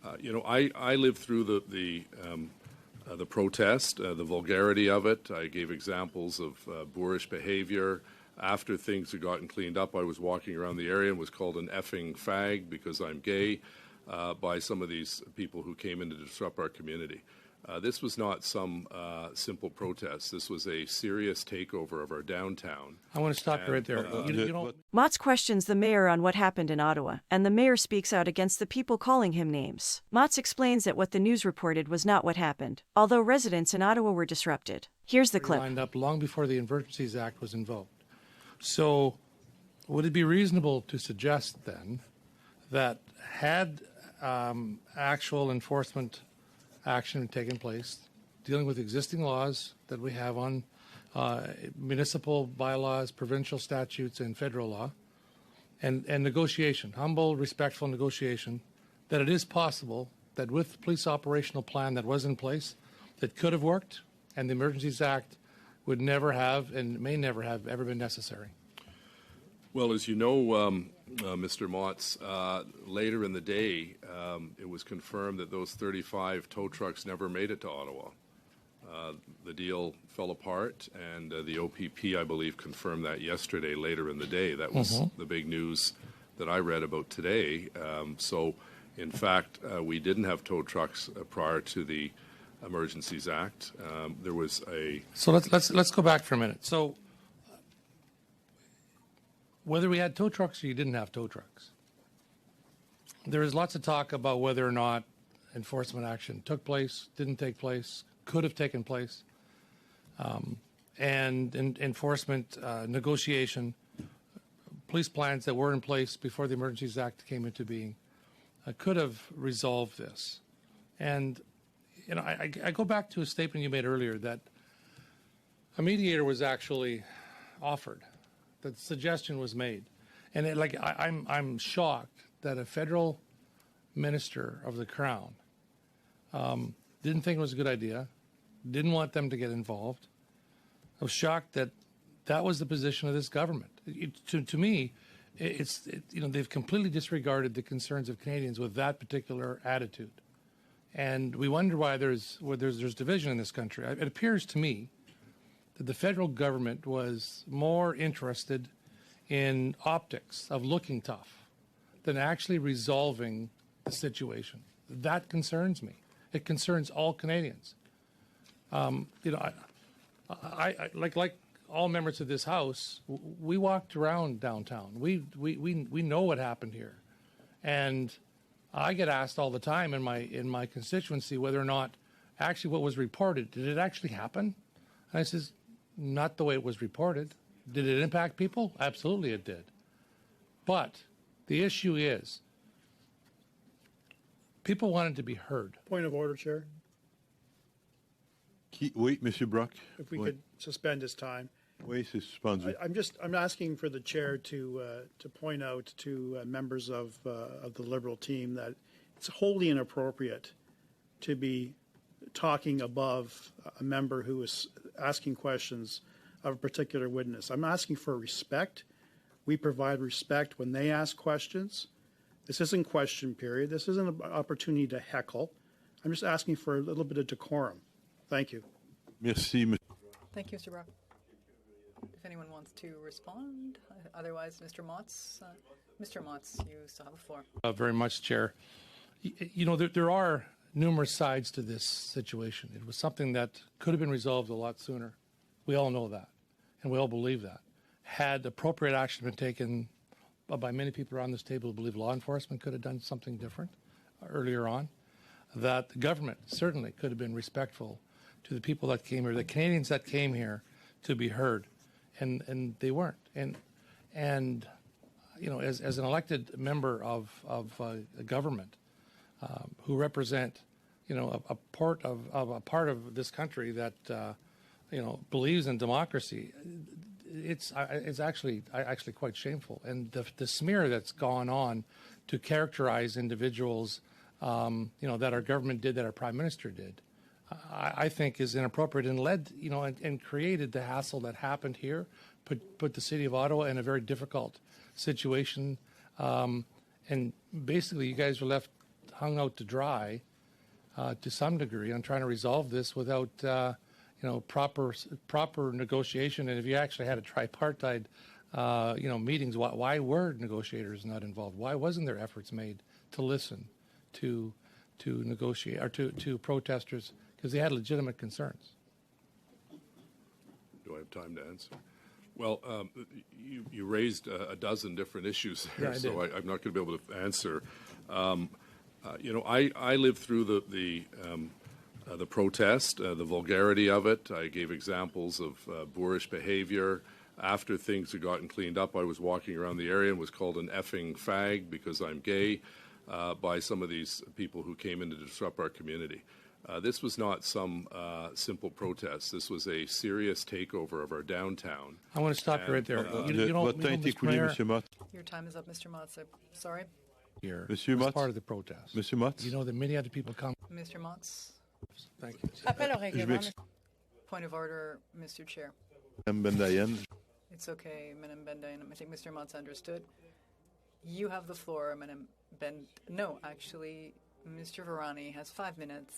I lived through the protest, the vulgarity of it. I gave examples of boorish behavior. After things had gotten cleaned up, I was walking around the area and was called an effing fag because I'm gay by some of these people who came in to disrupt our community. This was not some simple protest. This was a serious takeover of our downtown. I want to stop you right there. Motz questions the mayor on what happened in Ottawa, and the mayor speaks out against the people calling him names. Motz explains that what the news reported was not what happened, although residents in Ottawa were disrupted. Here's the clip. Lined up long before the Emergencies Act was invoked. So would it be reasonable to suggest then that had actual enforcement action taken place dealing with existing laws that we have on municipal bylaws, provincial statutes, and federal law, and negotiation, humble, respectful negotiation, that it is possible that with the police operational plan that was in place, that could have worked, and the Emergencies Act would never have and may never have ever been necessary? Well, as you know, Mr. Motz, later in the day, it was confirmed that those 35 tow trucks never made it to Ottawa. The deal fell apart, and the OPP, I believe, confirmed that yesterday, later in the day. That was the big news that I read about today. So, in fact, we didn't have tow trucks prior to the Emergencies Act. There was a... So let's go back for a minute. So whether we had tow trucks or you didn't have tow trucks, there is lots of talk about whether or not enforcement action took place, didn't take place, could have taken place, and enforcement negotiation, police plans that were in place before the Emergencies Act came into being could have resolved this. And I go back to a statement you made earlier that a mediator was actually offered. The suggestion was made, and I'm shocked that a federal minister of the Crown didn't think it was a good idea, didn't want them to get involved. I was shocked that that was the position of this government. To me, they've completely disregarded the concerns of Canadians with that particular attitude, and we wonder why there's division in this country. It appears to me that the federal government was more interested in optics of looking tough than actually resolving the situation. That concerns me. It concerns all Canadians. I like all members of this House, we walked around downtown. We know what happened here, and I get asked all the time in my constituency whether or not actually what was reported, did it actually happen? And I says, not the way it was reported. Did it impact people? Absolutely it did. But the issue is people wanted to be heard. Point of order, Chair. Oui, Monsieur Brock. If we could suspend his time. Oui, c'est suspendu. I'm asking for the chair to point out to members of the Liberal team that it's wholly inappropriate to be talking above a member who is asking questions of a particular witness. I'm asking for respect. We provide respect when they ask questions. This isn't question period. This isn't an opportunity to heckle. I'm just asking for a little bit of decorum. Thank you. Merci, Monsieur. Thank you, Mr. Brock. If anyone wants to respond, otherwise, Mr. Motz. Mr. Motz, you still have the floor. Very much, Chair. There are numerous sides to this situation. It was something that could have been resolved a lot sooner. We all know that, and we all believe that. Had appropriate action been taken by many people around this table who believe law enforcement could have done something different earlier on, that the government certainly could have been respectful to the people that came here, the Canadians that came here to be heard, and they weren't. And as an elected member of a government who represent, a part of this country that believes in democracy, it's actually quite shameful. And the smear that's gone on to characterize individuals, that our government did, that our Prime Minister did, I think is inappropriate and led, and created the hassle that happened here, put the city of Ottawa in a very difficult situation. And basically, you guys were left hung out to dry to some degree on trying to resolve this without proper negotiation. And if you actually had a tripartite meetings, why were negotiators not involved? Why wasn't there efforts made to listen to negotiate or to protesters because they had legitimate concerns? Do I have time to answer? Well, you raised a dozen different issues there, Yeah, I so did. I'm not going to be able to answer. I lived through the protest, the vulgarity of it. I gave examples of boorish behavior. After things had gotten cleaned up, I was walking around the area and was called an effing fag because I'm gay by some of these people who came in to disrupt our community. This was not some simple protest. This was a serious takeover of our downtown. I want to stop you right there. Votre temps est écoulé, Mayor, Monsieur Motz. Your time is up, Mr. Motz. I'm sorry. here Monsieur was Motz? part of the protest. Monsieur Motz? You know that many other people come. Mr. Motz. Thank you. Appel au Je règlement. m'ex- Point of order, Mr. Chair. Madame Bendayen. It's okay, Madam Bendain. I think Mr. Motz understood. You have the floor, Madam No, actually, Mr. Varani has 5 minutes.